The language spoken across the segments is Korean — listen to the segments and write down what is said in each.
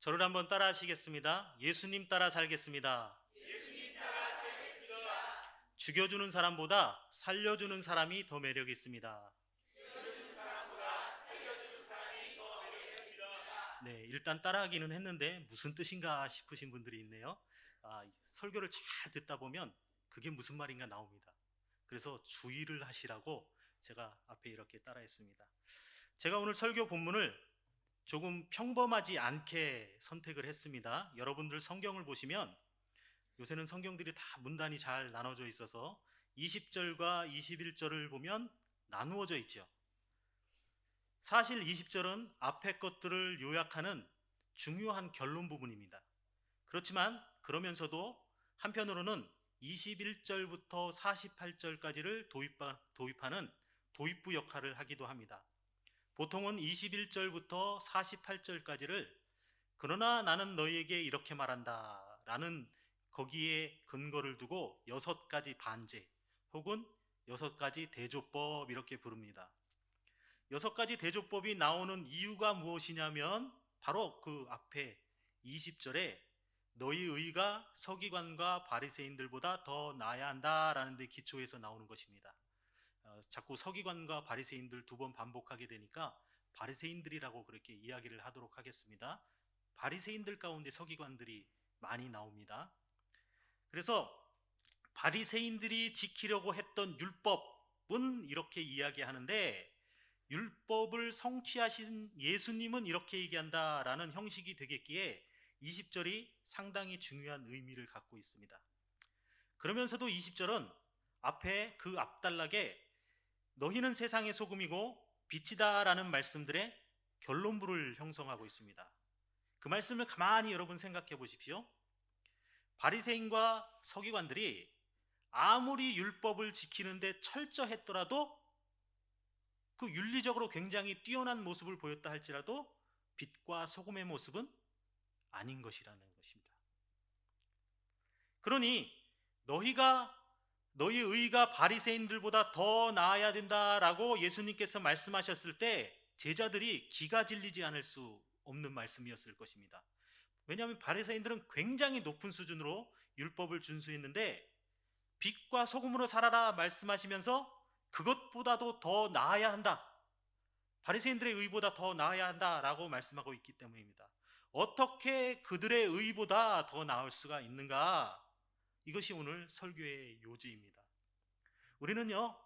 저를 한번 따라 하시겠습니다. 예수님 따라 살겠습니다. 죽여주는 사람보다 살려주는 사람이 더 매력 있습니다. 네, 일단 따라하기는 했는데 무슨 뜻인가 싶으신 분들이 있네요. 설교를 잘 듣다 보면 그게 무슨 말인가 나옵니다. 그래서 주의를 하시라고 제가 앞에 이렇게 따라했습니다. 제가 오늘 설교 본문을 조금 평범하지 않게 선택을 했습니다. 여러분들 성경을 보시면 요새는 성경들이 다 문단이 잘 나눠져 있어서 20절과 21절을 보면 나누어져 있죠. 사실 20절은 앞에 것들을 요약하는 중요한 결론 부분입니다. 그렇지만 그러면서도 한편으로는 21절부터 48절까지를 도입하는 도입부 역할을 하기도 합니다. 보통은 21절부터 48절까지를 그러나 나는 너희에게 이렇게 말한다 라는 거기에 근거를 두고 6가지 반제 혹은 6가지 대조법 이렇게 부릅니다. 6가지 대조법이 나오는 이유가 무엇이냐면 바로 그 앞에 20절에 너희 의가 서기관과 바리새인들보다 더 나아야 한다라는 데 기초해서 나오는 것입니다. 자꾸 서기관과 바리새인들 2번 반복하게 되니까 바리새인들이라고 그렇게 이야기를 하도록 하겠습니다. 바리새인들 가운데 서기관들이 많이 나옵니다. 그래서 바리새인들이 지키려고 했던 율법은 이렇게 이야기하는데 율법을 성취하신 예수님은 이렇게 얘기한다라는 형식이 되겠기에 20절이 상당히 중요한 의미를 갖고 있습니다. 그러면서도 20절은 앞에 그 앞단락에 너희는 세상의 소금이고 빛이다라는 말씀들의 결론부를 형성하고 있습니다. 그 말씀을 가만히 여러분 생각해 보십시오. 바리새인과 서기관들이 아무리 율법을 지키는데 철저했더라도 그 윤리적으로 굉장히 뛰어난 모습을 보였다 할지라도 빛과 소금의 모습은 아닌 것이라는 것입니다. 그러니 너희 의가 바리새인들보다 더 나아야 된다라고 예수님께서 말씀하셨을 때 제자들이 기가 질리지 않을 수 없는 말씀이었을 것입니다. 왜냐하면 바리새인들은 굉장히 높은 수준으로 율법을 준수했는데 빛과 소금으로 살아라 말씀하시면서 그것보다도 더 나아야 한다. 바리새인들의 의보다 더 나아야 한다라고 말씀하고 있기 때문입니다. 어떻게 그들의 의보다 더 나을 수가 있는가? 이것이 오늘 설교의 요지입니다. 우리는요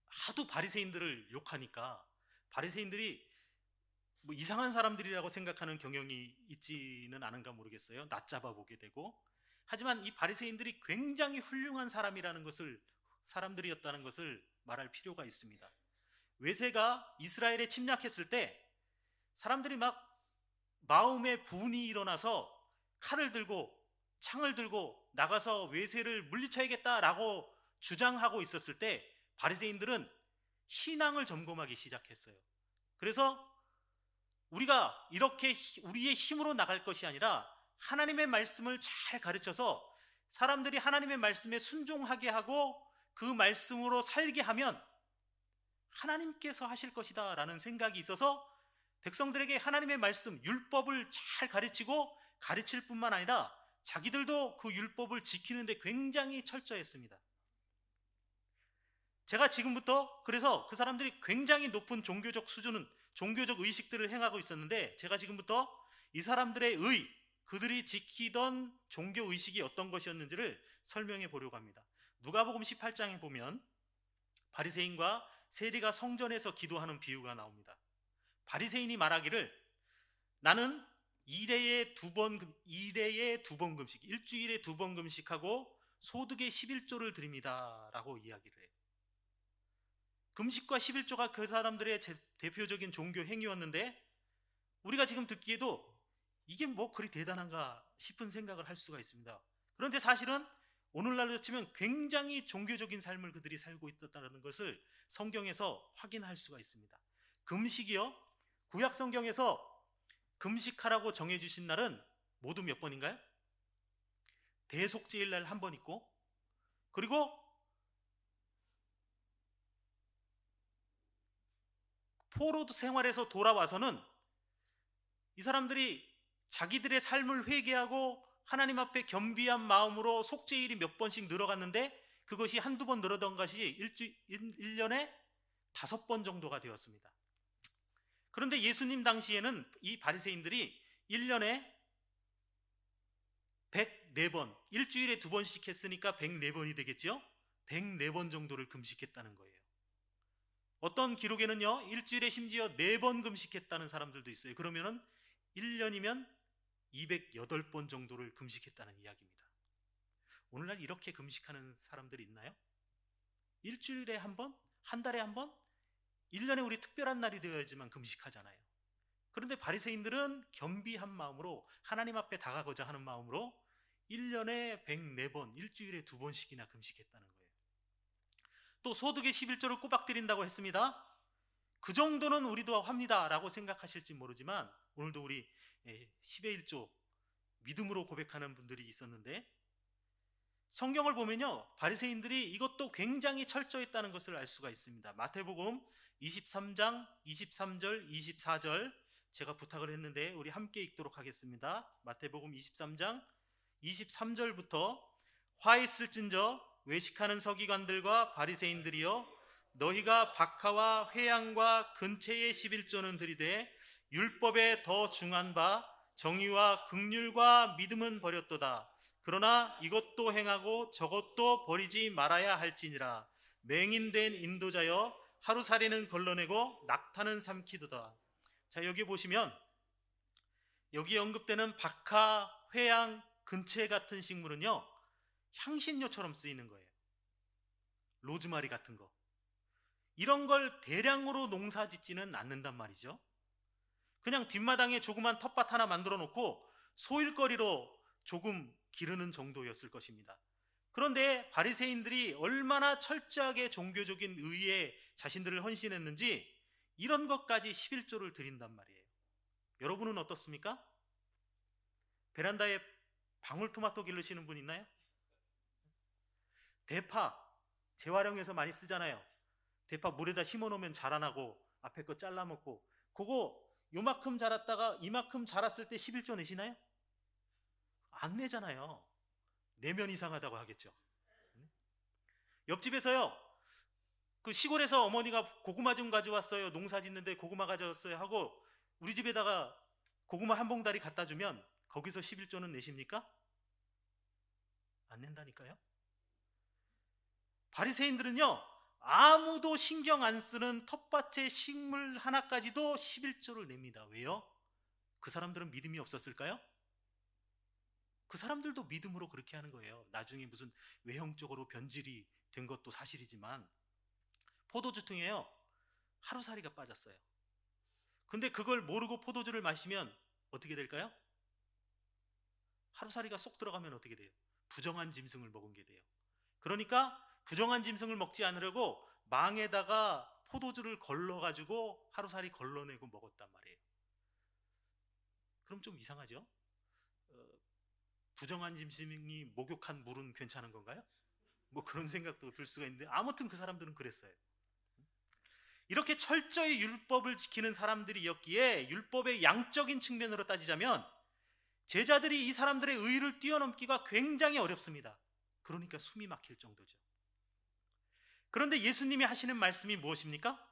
하도 바리새인들을 욕하니까 바리새인들이 뭐 이상한 사람들이라고 생각하는 경향이 있지는 않은가 모르겠어요. 낮잡아 보게 되고. 하지만 이 바리새인들이 굉장히 훌륭한 사람들이었다는 것을 말할 필요가 있습니다. 외세가 이스라엘에 침략했을 때 사람들이 막 마음에 분이 일어나서 칼을 들고 창을 들고 나가서 외세를 물리쳐야겠다라고 주장하고 있었을 때 바리새인들은 신앙을 점검하기 시작했어요. 그래서 우리가 이렇게 우리의 힘으로 나갈 것이 아니라 하나님의 말씀을 잘 가르쳐서 사람들이 하나님의 말씀에 순종하게 하고 그 말씀으로 살게 하면 하나님께서 하실 것이다 라는 생각이 있어서 백성들에게 하나님의 말씀, 율법을 잘 가르치고 가르칠 뿐만 아니라 자기들도 그 율법을 지키는데 굉장히 철저했습니다. 제가 지금부터 그래서 그 사람들이 굉장히 높은 종교적 의식들을 행하고 있었는데 제가 지금부터 이 사람들의 그들이 지키던 종교 의식이 어떤 것이었는지를 설명해 보려고 합니다. 누가복음 18장에 보면 바리새인과 세리가 성전에서 기도하는 비유가 나옵니다. 바리새인이 말하기를 나는 일회에 두 번 금식, 일주일에 2번 금식하고 소득의 11조를 드립니다 라고 이야기를 해요. 금식과 11조가 그 사람들의 대표적인 종교 행위였는데 우리가 지금 듣기에도 이게 뭐 그리 대단한가 싶은 생각을 할 수가 있습니다. 그런데 사실은 오늘날로 치면 굉장히 종교적인 삶을 그들이 살고 있었다는 것을 성경에서 확인할 수가 있습니다. 금식이요, 구약 성경에서 금식하라고 정해주신 날은 모두 몇 번인가요? 대속죄일 날 한 번 있고, 그리고 포로 생활에서 돌아와서는 이 사람들이 자기들의 삶을 회개하고 하나님 앞에 겸비한 마음으로 속죄일이 몇 번씩 늘어갔는데 그것이 한두 번 늘어던 것이 1년에 5번 정도가 되었습니다. 그런데 예수님 당시에는 이 바리새인들이 1년에 104번, 일주일에 2번씩 했으니까 104번이 되겠죠? 104번 정도를 금식했다는 거예요. 어떤 기록에는요, 일주일에 심지어 4번 금식했다는 사람들도 있어요. 그러면은 1년이면 208번 정도를 금식했다는 이야기입니다. 오늘날 이렇게 금식하는 사람들이 있나요? 일주일에 한 번? 한 달에 한 번? 1년에 우리 특별한 날이 되어야지만 금식하잖아요. 그런데 바리새인들은 겸비한 마음으로 하나님 앞에 다가가고자 하는 마음으로 1년에 104번, 일주일에 2번씩이나 금식했다는 거예요. 또 소득의 11조를 꼬박 드린다고 했습니다. 그 정도는 우리도 합니다 라고 생각하실지 모르지만 오늘도 우리 10의 1조 믿음으로 고백하는 분들이 있었는데, 성경을 보면요, 바리새인들이 이것도 굉장히 철저했다는 것을 알 수가 있습니다. 마태복음 23장 23절 24절 제가 부탁을 했는데 우리 함께 읽도록 하겠습니다. 마태복음 23장 23절부터 화 있을진저 외식하는 서기관들과 바리새인들이여, 너희가 박하와 회양과 근체의 11조는 들이되 율법에 더 중한 바 정의와 긍휼과 믿음은 버렸도다. 그러나 이것도 행하고 저것도 버리지 말아야 할지니라. 맹인된 인도자여, 하루살이는 걸러내고 낙타는 삼키도다. 자, 여기 보시면 여기 언급되는 박하, 회양, 근체 같은 식물은요, 향신료처럼 쓰이는 거예요. 로즈마리 같은 거. 이런 걸 대량으로 농사 짓지는 않는단 말이죠. 그냥 뒷마당에 조그만 텃밭 하나 만들어 놓고 소일거리로 조금 기르는 정도였을 것입니다. 그런데 바리새인들이 얼마나 철저하게 종교적인 의에 자신들을 헌신했는지 이런 것까지 11조를 드린단 말이에요. 여러분은 어떻습니까? 베란다에 방울토마토 기르시는 분 있나요? 대파 재활용해서 많이 쓰잖아요. 대파 물에다 심어놓으면 자라나고 앞에 거 잘라먹고, 그거 요만큼 자랐다가 이만큼 자랐을 때 11조 내시나요? 안 내잖아요. 내면 이상하다고 하겠죠. 옆집에서요, 그 시골에서 어머니가 고구마 좀 가져왔어요, 농사 짓는데 고구마 가져왔어요 하고 우리 집에다가 고구마 한 봉다리 갖다 주면 거기서 11조는 내십니까? 안 낸다니까요. 바리새인들은요, 아무도 신경 안 쓰는 텃밭의 식물 하나까지도 11조를 냅니다. 왜요? 그 사람들은 믿음이 없었을까요? 그 사람들도 믿음으로 그렇게 하는 거예요. 나중에 무슨 외형적으로 변질이 된 것도 사실이지만 포도주통에요, 하루살이가 빠졌어요. 근데 그걸 모르고 포도주를 마시면 어떻게 될까요? 하루살이가 쏙 들어가면 어떻게 돼요? 부정한 짐승을 먹은 게 돼요. 그러니까 부정한 짐승을 먹지 않으려고 망에다가 포도주를 걸러가지고 하루살이 걸러내고 먹었단 말이에요. 그럼 좀 이상하죠? 부정한 짐승이 목욕한 물은 괜찮은 건가요? 뭐 그런 생각도 들 수가 있는데, 아무튼 그 사람들은 그랬어요. 이렇게 철저히 율법을 지키는 사람들이었기에 율법의 양적인 측면으로 따지자면 제자들이 이 사람들의 의의를 뛰어넘기가 굉장히 어렵습니다. 그러니까 숨이 막힐 정도죠. 그런데 예수님이 하시는 말씀이 무엇입니까?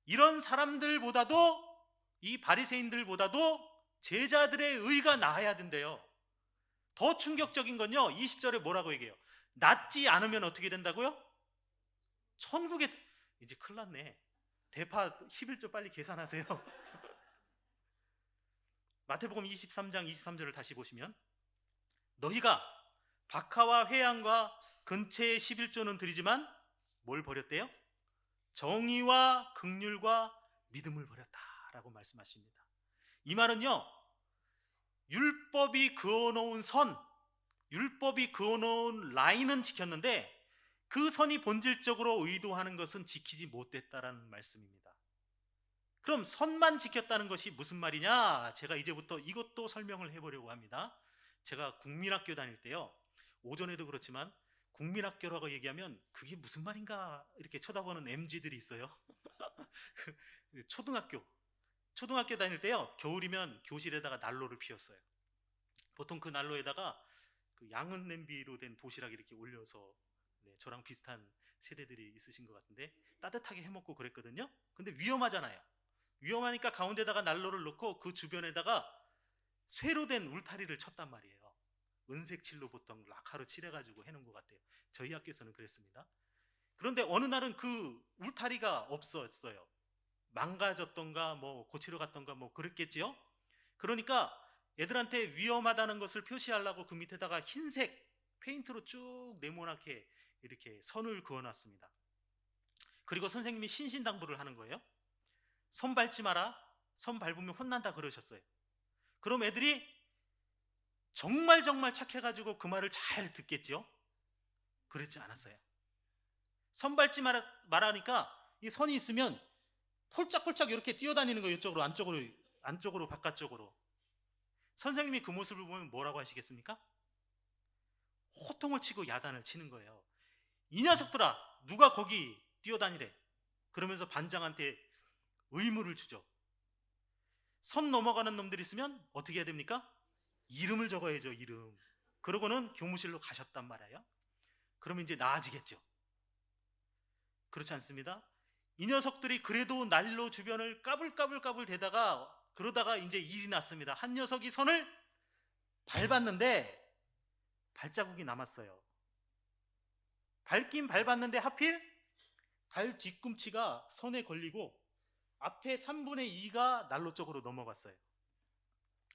이런 사람들보다도, 이 바리새인들보다도 제자들의 의가 나아야 된대요. 더 충격적인 건요, 20절에 뭐라고 얘기해요? 낫지 않으면 어떻게 된다고요? 천국에. 이제 큰일 났네. 대파 11조 빨리 계산하세요. 마태복음 23장 23절을 다시 보시면, 너희가 박하와 회양과 근체의 11조는 드리지만 뭘 버렸대요? 정의와 긍휼과 믿음을 버렸다라고 말씀하십니다. 이 말은요, 율법이 그어놓은 선, 율법이 그어놓은 라인은 지켰는데 그 선이 본질적으로 의도하는 것은 지키지 못했다라는 말씀입니다. 그럼 선만 지켰다는 것이 무슨 말이냐? 제가 이제부터 이것도 설명을 해보려고 합니다. 제가 국민학교 다닐 때요, 오전에도 그렇지만 국민학교라고 얘기하면 그게 무슨 말인가 이렇게 쳐다보는 MZ들이 있어요. 초등학교, 초등학교 다닐 때요, 겨울이면 교실에다가 난로를 피웠어요. 보통 그 난로에다가 그 양은 냄비로 된 도시락 이렇게 올려서, 네, 저랑 비슷한 세대들이 있으신 것 같은데 따뜻하게 해먹고 그랬거든요. 근데 위험하잖아요. 위험하니까 가운데다가 난로를 넣고 그 주변에다가 쇠로 된 울타리를 쳤단 말이에요. 은색 칠로 보통 락화로 칠해가지고 해놓은 것 같아요. 저희 학교에서는 그랬습니다. 그런데 어느 날은 그 울타리가 없었어요. 망가졌던가 뭐 고치러 갔던가 뭐 그랬겠지요. 그러니까 애들한테 위험하다는 것을 표시하려고 그 밑에다가 흰색 페인트로 쭉 네모나게 이렇게 선을 그어놨습니다. 그리고 선생님이 신신당부를 하는 거예요. 선 밟지 마라. 선 밟으면 혼난다 그러셨어요. 그럼 애들이 정말 정말 착해가지고 그 말을 잘 듣겠죠. 그렇지 않았어요. 선 밟지 말라니까 이 선이 있으면 폴짝폴짝 이렇게 뛰어다니는 거예요. 이쪽으로 안쪽으로 바깥쪽으로. 선생님이 그 모습을 보면 뭐라고 하시겠습니까? 호통을 치고 야단을 치는 거예요. 이 녀석들아, 누가 거기 뛰어다니래? 그러면서 반장한테 의무를 주죠. 선 넘어가는 놈들이 있으면 어떻게 해야 됩니까? 이름을 적어야죠. 이름. 그러고는 교무실로 가셨단 말이에요. 그러면 이제 나아지겠죠. 그렇지 않습니다. 이 녀석들이 그래도 난로 주변을 까불까불 대다가 그러다가 이제 일이 났습니다. 한 녀석이 선을 밟았는데 발자국이 남았어요. 밟긴 밟았는데 하필 발 뒤꿈치가 선에 걸리고 앞에 3분의 2가 난로 쪽으로 넘어갔어요.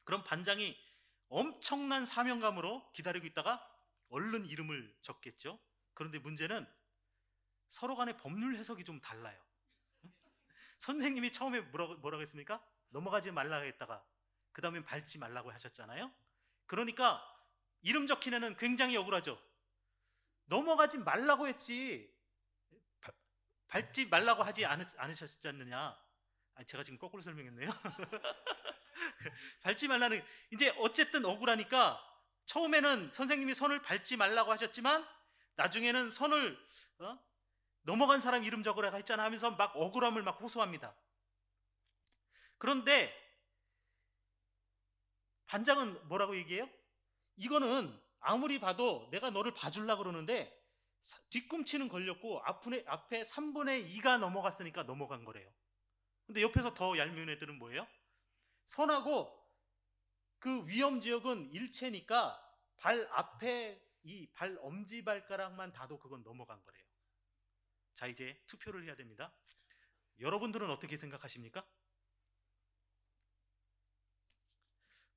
그럼 반장이 엄청난 사명감으로 기다리고 있다가 얼른 이름을 적겠죠. 그런데 문제는 서로 간의 법률 해석이 좀 달라요. 선생님이 처음에 뭐라고 했습니까? 넘어가지 말라고 했다가 그 다음에 밟지 말라고 하셨잖아요. 그러니까 이름 적힌 애는 굉장히 억울하죠. 넘어가지 말라고 했지 밟지 말라고 하지 않으셨지 않느냐. 제가 지금 거꾸로 설명했네요. 밟지 말라는, 이제 어쨌든 억울하니까 처음에는 선생님이 선을 밟지 말라고 하셨지만 나중에는 선을 넘어간 사람 이름 적으라고 했잖아 하면서 막 억울함을 막 호소합니다. 그런데 반장은 뭐라고 얘기해요? 이거는 아무리 봐도 내가 너를 봐주려고 그러는데 뒤꿈치는 걸렸고 앞에 3분의 2가 넘어갔으니까 넘어간 거래요. 근데 옆에서 더 얄미운 애들은 뭐예요? 선하고 그 위험 지역은 일체니까 발 앞에 이 발 엄지발가락만 닿아도 그건 넘어간 거래요. 자, 이제 투표를 해야 됩니다. 여러분들은 어떻게 생각하십니까?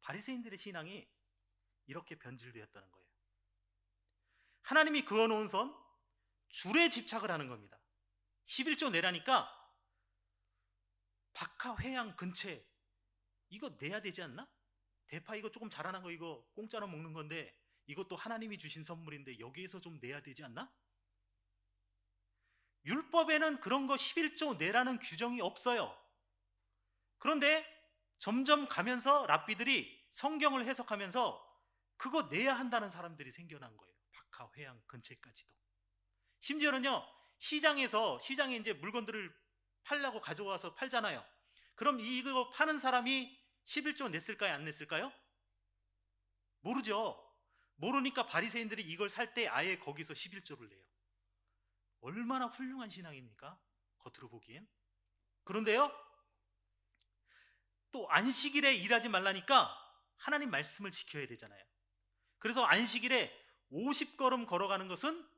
바리새인들의 신앙이 이렇게 변질되었다는 거예요. 하나님이 그어놓은 선 줄에 집착을 하는 겁니다. 11조 내라니까 박하 회양 근처에 이거 내야 되지 않나? 대파 이거 조금 자라난 거 이거 공짜로 먹는 건데 이것도 하나님이 주신 선물인데 여기에서 좀 내야 되지 않나? 율법에는 그런 거 11조 내라는 규정이 없어요. 그런데 점점 가면서 랍비들이 성경을 해석하면서 그거 내야 한다는 사람들이 생겨난 거예요. 박하 회양 근처까지도. 심지어는요, 시장에 이제 물건들을 팔려고 가져와서 팔잖아요. 그럼 이거 파는 사람이 11조 냈을까요? 안 냈을까요? 모르죠. 모르니까 바리새인들이 이걸 살 때 아예 거기서 11조를 내요. 얼마나 훌륭한 신앙입니까? 겉으로 보기엔. 그런데요, 또 안식일에 일하지 말라니까 하나님 말씀을 지켜야 되잖아요. 그래서 안식일에 50걸음 걸어가는 것은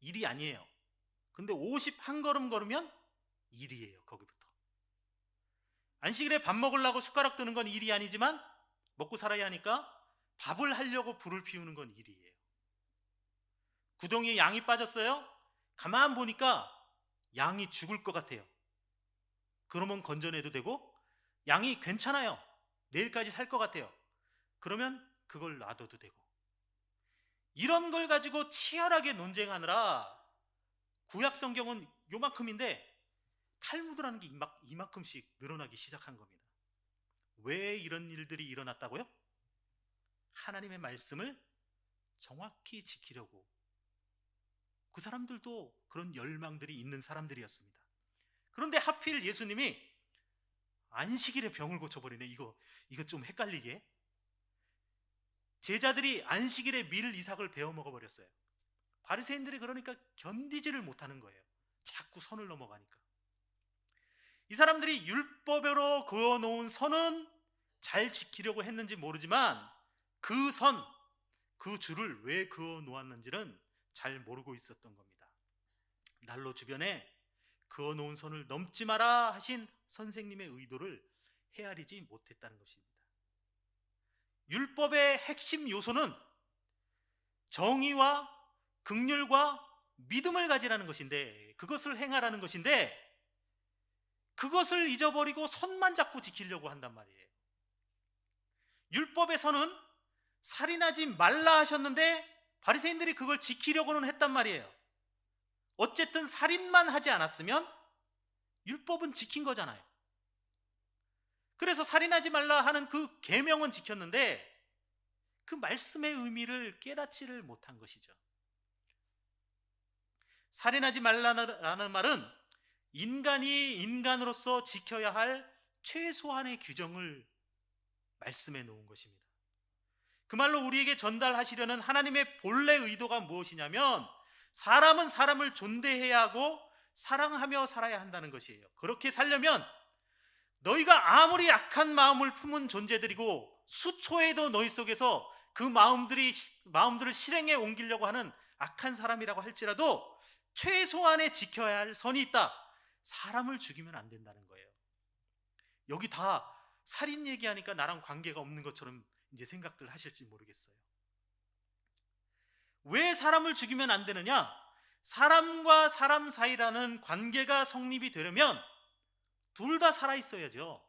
일이 아니에요. 근데 51걸음 걸으면 일이에요. 거기부터. 안식일에 밥 먹으려고 숟가락 드는 건 일이 아니지만 먹고 살아야 하니까 밥을 하려고 불을 피우는 건 일이에요. 구덩이에 양이 빠졌어요. 가만 보니까 양이 죽을 것 같아요. 그러면 건져내도 되고, 양이 괜찮아요. 내일까지 살 것 같아요. 그러면 그걸 놔둬도 되고. 이런 걸 가지고 치열하게 논쟁하느라 구약 성경은 요만큼인데 탈무드라는 게 이만큼씩 늘어나기 시작한 겁니다. 왜 이런 일들이 일어났다고요? 하나님의 말씀을 정확히 지키려고. 그 사람들도 그런 열망들이 있는 사람들이었습니다. 그런데 하필 예수님이 안식일에 병을 고쳐버리네. 이거 좀 헷갈리게. 제자들이 안식일에 밀 이삭을 베어 먹어버렸어요. 바리새인들이 그러니까 견디지를 못하는 거예요. 자꾸 선을 넘어가니까. 이 사람들이 율법으로 그어놓은 선은 잘 지키려고 했는지 모르지만 그 선, 그 줄을 왜 그어 놓았는지는 잘 모르고 있었던 겁니다. 날로 주변에 그어 놓은 선을 넘지 마라 하신 선생님의 의도를 헤아리지 못했다는 것입니다. 율법의 핵심 요소는 정의와 긍휼과 믿음을 가지라는 것인데, 그것을 행하라는 것인데, 그것을 잊어버리고 선만 잡고 지키려고 한단 말이에요. 율법의 선은 살인하지 말라 하셨는데 바리새인들이 그걸 지키려고는 했단 말이에요. 어쨌든 살인만 하지 않았으면 율법은 지킨 거잖아요. 그래서 살인하지 말라 하는 그 계명은 지켰는데 그 말씀의 의미를 깨닫지를 못한 것이죠. 살인하지 말라는 말은 인간이 인간으로서 지켜야 할 최소한의 규정을 말씀해 놓은 것입니다. 그 말로 우리에게 전달하시려는 하나님의 본래 의도가 무엇이냐면 사람은 사람을 존대해야 하고 사랑하며 살아야 한다는 것이에요. 그렇게 살려면 너희가 아무리 악한 마음을 품은 존재들이고 수초에도 너희 속에서 그 마음들을 실행에 옮기려고 하는 악한 사람이라고 할지라도 최소한의 지켜야 할 선이 있다. 사람을 죽이면 안 된다는 거예요. 여기 다 살인 얘기하니까 나랑 관계가 없는 것처럼 이제 생각들 하실지 모르겠어요. 왜 사람을 죽이면 안 되느냐? 사람과 사람 사이라는 관계가 성립이 되려면 둘 다 살아 있어야죠.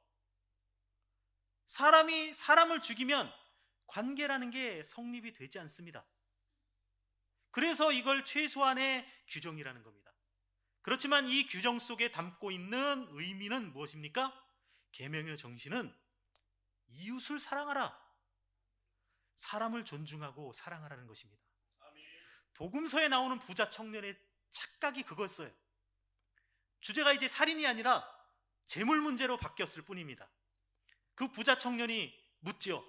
사람이 사람을 죽이면 관계라는 게 성립이 되지 않습니다. 그래서 이걸 최소한의 규정이라는 겁니다. 그렇지만 이 규정 속에 담고 있는 의미는 무엇입니까? 계명의 정신은 이웃을 사랑하라, 사람을 존중하고 사랑하라는 것입니다. 복음서에 나오는 부자 청년의 착각이 그거였어요. 주제가 이제 살인이 아니라 재물 문제로 바뀌었을 뿐입니다. 그 부자 청년이 묻지요.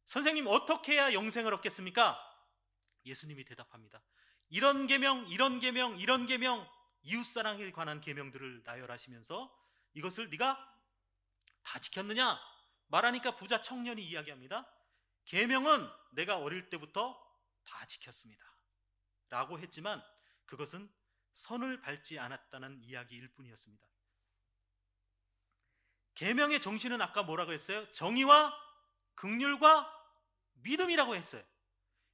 선생님, 어떻게 해야 영생을 얻겠습니까? 예수님이 대답합니다. 이런 계명, 이런 계명, 이런 계명, 이웃사랑에 관한 계명들을 나열하시면서 이것을 네가 다 지켰느냐? 말하니까 부자 청년이 이야기합니다. 계명은 내가 어릴 때부터 다 지켰습니다 라고 했지만 그것은 선을 밟지 않았다는 이야기일 뿐이었습니다. 계명의 정신은 아까 뭐라고 했어요? 정의와 긍휼과 믿음이라고 했어요.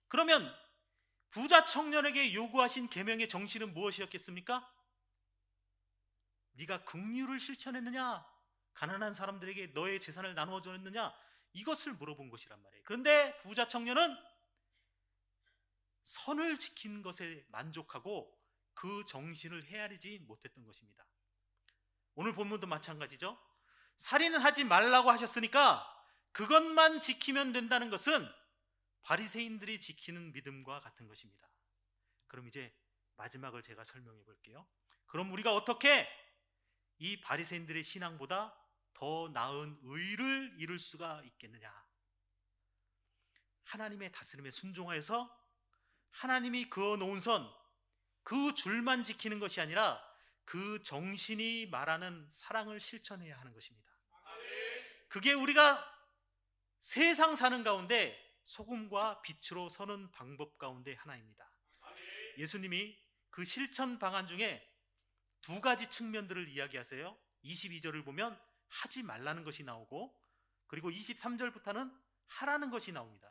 그러면 부자 청년에게 요구하신 계명의 정신은 무엇이었겠습니까? 네가 긍휼을 실천했느냐? 가난한 사람들에게 너의 재산을 나누어 줬느냐? 이것을 물어본 것이란 말이에요. 그런데 부자 청년은 선을 지킨 것에 만족하고 그 정신을 헤아리지 못했던 것입니다. 오늘 본문도 마찬가지죠. 살인은 하지 말라고 하셨으니까 그것만 지키면 된다는 것은 바리새인들이 지키는 믿음과 같은 것입니다. 그럼 이제 마지막을 제가 설명해 볼게요. 그럼 우리가 어떻게 이 바리새인들의 신앙보다 더 나은 의를 이룰 수가 있겠느냐? 하나님의 다스림에 순종하여서 하나님이 그어놓은 선, 그 줄만 지키는 것이 아니라 그 정신이 말하는 사랑을 실천해야 하는 것입니다. 그게 우리가 세상 사는 가운데 소금과 빛으로 서는 방법 가운데 하나입니다. 예수님이 그 실천 방안 중에 두 가지 측면들을 이야기하세요. 22절을 보면 하지 말라는 것이 나오고, 그리고 23절부터는 하라는 것이 나옵니다.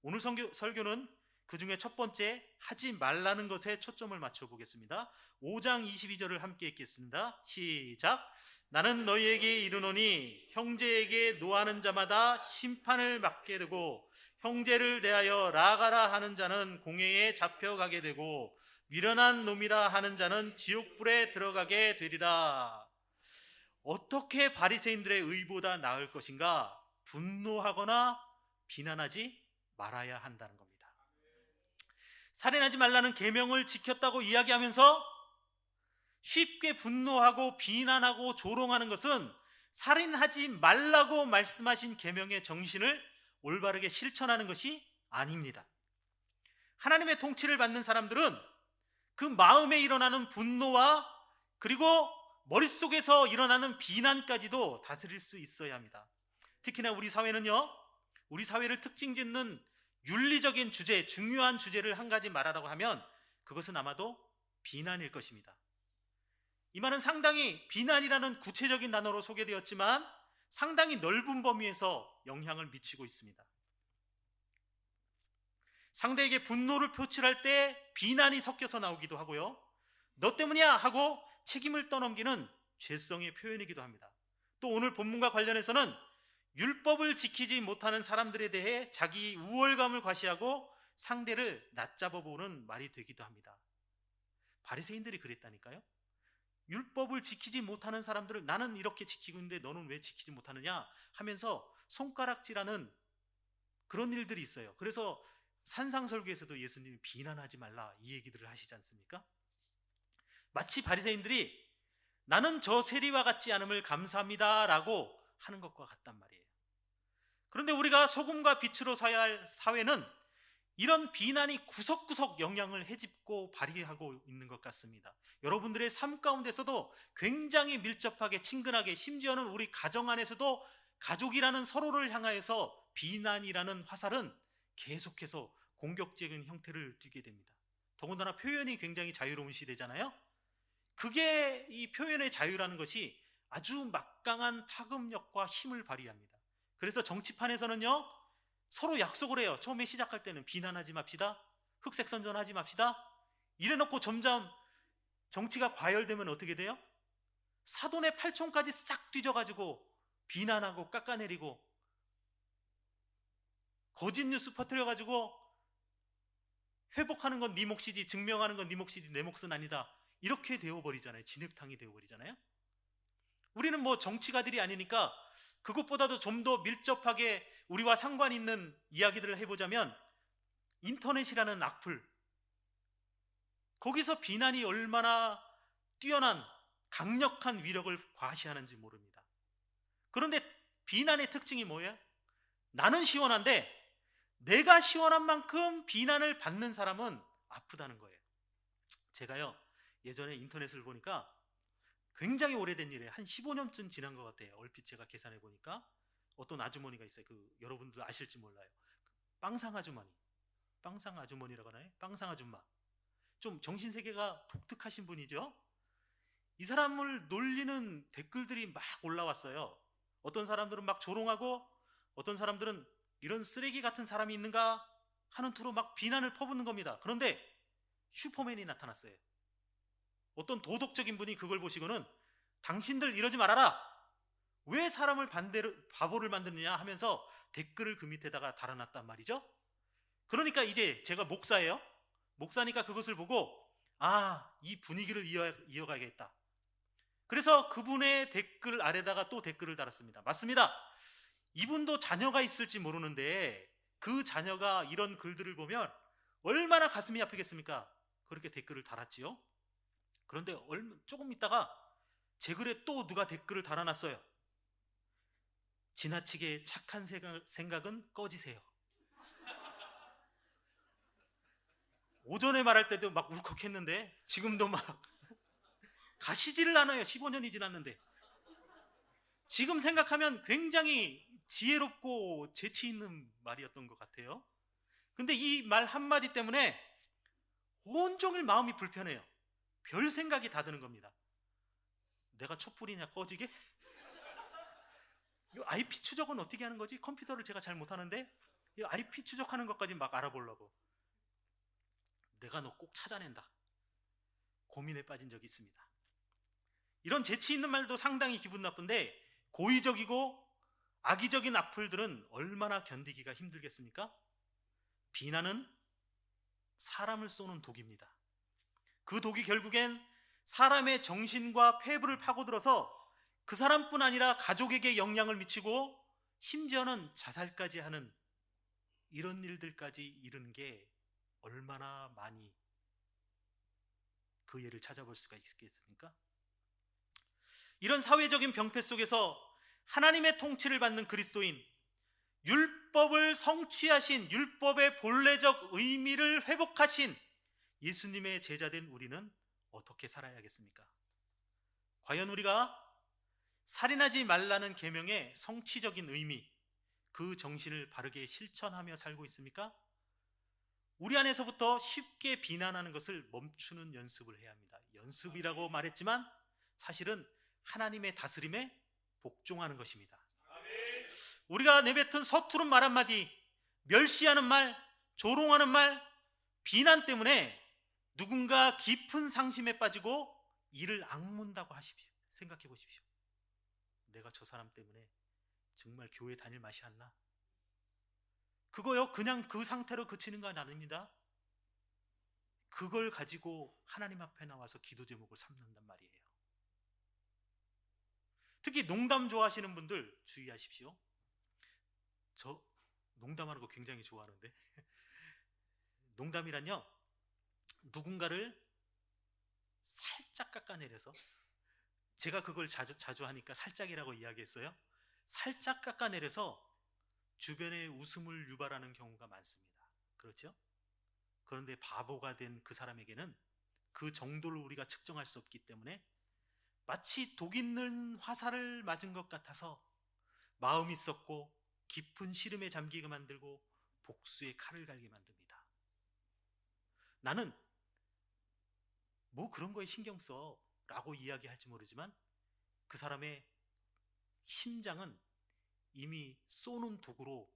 오늘 설교는 그 중에 첫 번째 하지 말라는 것에 초점을 맞춰 보겠습니다. 5장 22절을 함께 읽겠습니다. 시작. 나는 너희에게 이르노니 형제에게 노하는 자마다 심판을 받게 되고 형제를 대하여 라가라 하는 자는 공회에 잡혀가게 되고 미련한 놈이라 하는 자는 지옥불에 들어가게 되리라. 어떻게 바리새인들의 의보다 나을 것인가? 분노하거나 비난하지 말아야 한다는 겁니다. 살인하지 말라는 계명을 지켰다고 이야기하면서 쉽게 분노하고 비난하고 조롱하는 것은 살인하지 말라고 말씀하신 계명의 정신을 올바르게 실천하는 것이 아닙니다. 하나님의 통치를 받는 사람들은 그 마음에 일어나는 분노와 그리고 머릿속에서 일어나는 비난까지도 다스릴 수 있어야 합니다. 특히나 우리 사회는요, 우리 사회를 특징 짓는 윤리적인 주제, 중요한 주제를 한 가지 말하라고 하면 그것은 아마도 비난일 것입니다. 이 말은 상당히 비난이라는 구체적인 단어로 소개되었지만 상당히 넓은 범위에서 영향을 미치고 있습니다. 상대에게 분노를 표출할 때 비난이 섞여서 나오기도 하고요, 너 때문이야 하고 책임을 떠넘기는 죄성의 표현이기도 합니다. 또 오늘 본문과 관련해서는 율법을 지키지 못하는 사람들에 대해 자기 우월감을 과시하고 상대를 낮잡아 보는 말이 되기도 합니다. 바리새인들이 그랬다니까요. 율법을 지키지 못하는 사람들을 나는 이렇게 지키고 있는데 너는 왜 지키지 못하느냐 하면서 손가락질하는 그런 일들이 있어요. 그래서 산상설교에서도 예수님이 비난하지 말라 이 얘기들을 하시지 않습니까? 마치 바리새인들이 나는 저 세리와 같지 않음을 감사합니다 라고 하는 것과 같단 말이에요. 그런데 우리가 소금과 빛으로 사야 할 사회는 이런 비난이 구석구석 영향을 헤집고 발휘하고 있는 것 같습니다. 여러분들의 삶 가운데서도 굉장히 밀접하게 친근하게, 심지어는 우리 가정 안에서도 가족이라는 서로를 향하여서 비난이라는 화살은 계속해서 공격적인 형태를 띠게 됩니다. 더군다나 표현이 굉장히 자유로운 시대잖아요. 그게 이 표현의 자유라는 것이 아주 막강한 파급력과 힘을 발휘합니다. 그래서 정치판에서는요, 서로 약속을 해요. 처음에 시작할 때는 비난하지 맙시다, 흑색선전하지 맙시다. 이래놓고 점점 정치가 과열되면 어떻게 돼요? 사돈의 팔촌까지 싹 뒤져가지고 비난하고 깎아내리고 거짓 뉴스 퍼뜨려가지고 회복하는 건 네 몫이지, 증명하는 건 네 몫이지 내 몫은 아니다, 이렇게 되어버리잖아요. 진흙탕이 되어버리잖아요. 우리는 뭐 정치가들이 아니니까 그것보다도 좀 더 밀접하게 우리와 상관 있는 이야기들을 해보자면 인터넷이라는 악플, 거기서 비난이 얼마나 뛰어난 강력한 위력을 과시하는지 모릅니다. 그런데 비난의 특징이 뭐예요? 나는 시원한데 내가 시원한 만큼 비난을 받는 사람은 아프다는 거예요. 제가요, 예전에 인터넷을 보니까 굉장히 오래된 일이에요. 한 15년쯤 지난 것 같아요. 얼핏 제가 계산해 보니까 어떤 아주머니가 있어요. 여러분들 아실지 몰라요. 빵상 아주머니, 빵상 아주머니라고 하나요? 빵상 아줌마. 좀 정신세계가 독특하신 분이죠. 이 사람을 놀리는 댓글들이 막 올라왔어요. 어떤 사람들은 막 조롱하고 어떤 사람들은 이런 쓰레기 같은 사람이 있는가 하는 투로 막 비난을 퍼붓는 겁니다. 그런데 슈퍼맨이 나타났어요. 어떤 도덕적인 분이 그걸 보시고는 당신들 이러지 말아라, 왜 사람을 반대로 바보를 만드느냐 하면서 댓글을 그 밑에다가 달아놨단 말이죠. 그러니까 이제 제가 목사예요. 목사니까 그것을 보고 이 분위기를 이어가야겠다. 그래서 그분의 댓글 아래다가 또 댓글을 달았습니다. 맞습니다. 이분도 자녀가 있을지 모르는데 그 자녀가 이런 글들을 보면 얼마나 가슴이 아프겠습니까? 그렇게 댓글을 달았지요. 그런데 조금 있다가 제 글에 또 누가 댓글을 달아놨어요. 지나치게 착한 생각은 꺼지세요. 오전에 말할 때도 막 울컥했는데 지금도 막 가시지를 않아요. 15년이 지났는데. 지금 생각하면 굉장히 지혜롭고 재치 있는 말이었던 것 같아요. 근데 이 말 한마디 때문에 온종일 마음이 불편해요. 별 생각이 다 드는 겁니다. 내가 촛불이냐 꺼지게? 이 IP 추적은 어떻게 하는 거지? 컴퓨터를 제가 잘 못하는데 이 IP 추적하는 것까지 막 알아보려고. 내가 너 꼭 찾아낸다, 고민에 빠진 적이 있습니다. 이런 재치 있는 말도 상당히 기분 나쁜데 고의적이고 악의적인 악플들은 얼마나 견디기가 힘들겠습니까? 비난은 사람을 쏘는 독입니다. 그 독이 결국엔 사람의 정신과 폐부를 파고들어서 그 사람뿐 아니라 가족에게 영향을 미치고 심지어는 자살까지 하는 이런 일들까지 이르는 게 얼마나 많이 그 예를 찾아볼 수가 있겠습니까? 이런 사회적인 병폐 속에서 하나님의 통치를 받는 그리스도인, 율법을 성취하신, 율법의 본래적 의미를 회복하신 예수님의 제자된 우리는 어떻게 살아야겠습니까? 과연 우리가 살인하지 말라는 계명의 성취적인 의미, 그 정신을 바르게 실천하며 살고 있습니까? 우리 안에서부터 쉽게 비난하는 것을 멈추는 연습을 해야 합니다. 연습이라고 말했지만 사실은 하나님의 다스림에 복종하는 것입니다. 우리가 내뱉은 서투른 말 한마디, 멸시하는 말, 조롱하는 말, 비난 때문에 누군가 깊은 상심에 빠지고 이를 악문다고 하십시오. 생각해 보십시오. 내가 저 사람 때문에 정말 교회 다닐 맛이 안 나? 그거요, 그냥 그 상태로 그치는 건 아닙니다. 그걸 가지고 하나님 앞에 나와서 기도 제목을 삼는단 말이에요. 특히 농담 좋아하시는 분들 주의하십시오. 저 농담하는 거 굉장히 좋아하는데 농담이란요, 누군가를 살짝 깎아내려서, 제가 그걸 자주 하니까 살짝이라고 이야기했어요. 살짝 깎아내려서 주변에 웃음을 유발하는 경우가 많습니다. 그렇죠? 그런데 바보가 된 그 사람에게는 그 정도를 우리가 측정할 수 없기 때문에 마치 독 있는 화살을 맞은 것 같아서 마음이 썩고 깊은 시름에 잠기게 만들고 복수의 칼을 갈게 만듭니다. 나는 뭐 그런 거에 신경 써 라고 이야기할지 모르지만 그 사람의 심장은 이미 쏘는 독으로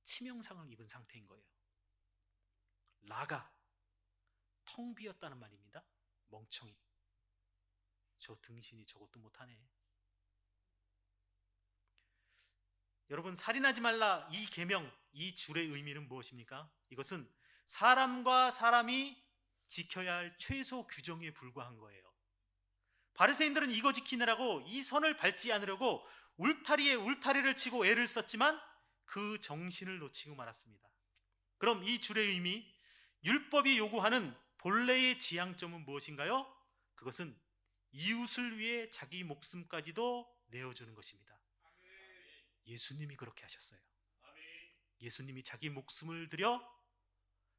치명상을 입은 상태인 거예요. 나가 텅 비었다는 말입니다. 멍청이, 저 등신이 저것도 못하네. 여러분, 살인하지 말라 이 계명, 이 줄의 의미는 무엇입니까? 이것은 사람과 사람이 지켜야 할 최소 규정에 불과한 거예요. 바리새인들은 이거 지키느라고 이 선을 밟지 않으려고 울타리에 울타리를 치고 애를 썼지만 그 정신을 놓치고 말았습니다. 그럼 이 줄의 의미, 율법이 요구하는 본래의 지향점은 무엇인가요? 그것은 이웃을 위해 자기 목숨까지도 내어주는 것입니다. 예수님이 그렇게 하셨어요. 예수님이 자기 목숨을 들여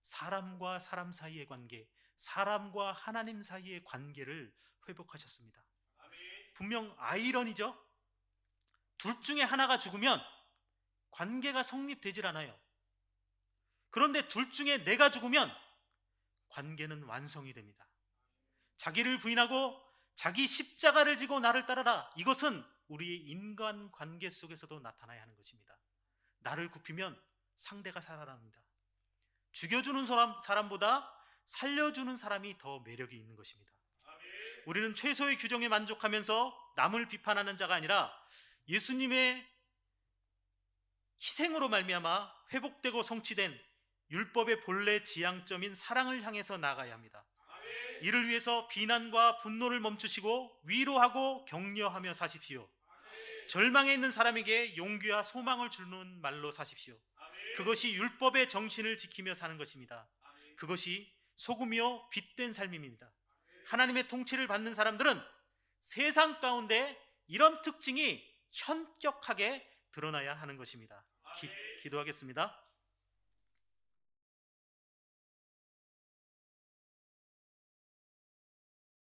사람과 사람 사이의 관계, 사람과 하나님 사이의 관계를 회복하셨습니다. 분명 아이러니죠? 둘 중에 하나가 죽으면 관계가 성립되질 않아요. 그런데 둘 중에 내가 죽으면 관계는 완성이 됩니다. 자기를 부인하고 자기 십자가를 지고 나를 따르라. 이것은 우리의 인간 관계 속에서도 나타나야 하는 것입니다. 나를 굽히면 상대가 살아납니다. 죽여주는 사람보다 살려주는 사람이 더 매력이 있는 것입니다. 우리는 최소의 규정에 만족하면서 남을 비판하는 자가 아니라 예수님의 희생으로 말미암아 회복되고 성취된 율법의 본래 지향점인 사랑을 향해서 나아가야 합니다. 이를 위해서 비난과 분노를 멈추시고 위로하고 격려하며 사십시오. 절망에 있는 사람에게 용기와 소망을 주는 말로 사십시오. 그것이 율법의 정신을 지키며 사는 것입니다. 그것이 소금이요 빛된 삶입니다. 하나님의 통치를 받는 사람들은 세상 가운데 이런 특징이 현격하게 드러나야 하는 것입니다. 기도하겠습니다.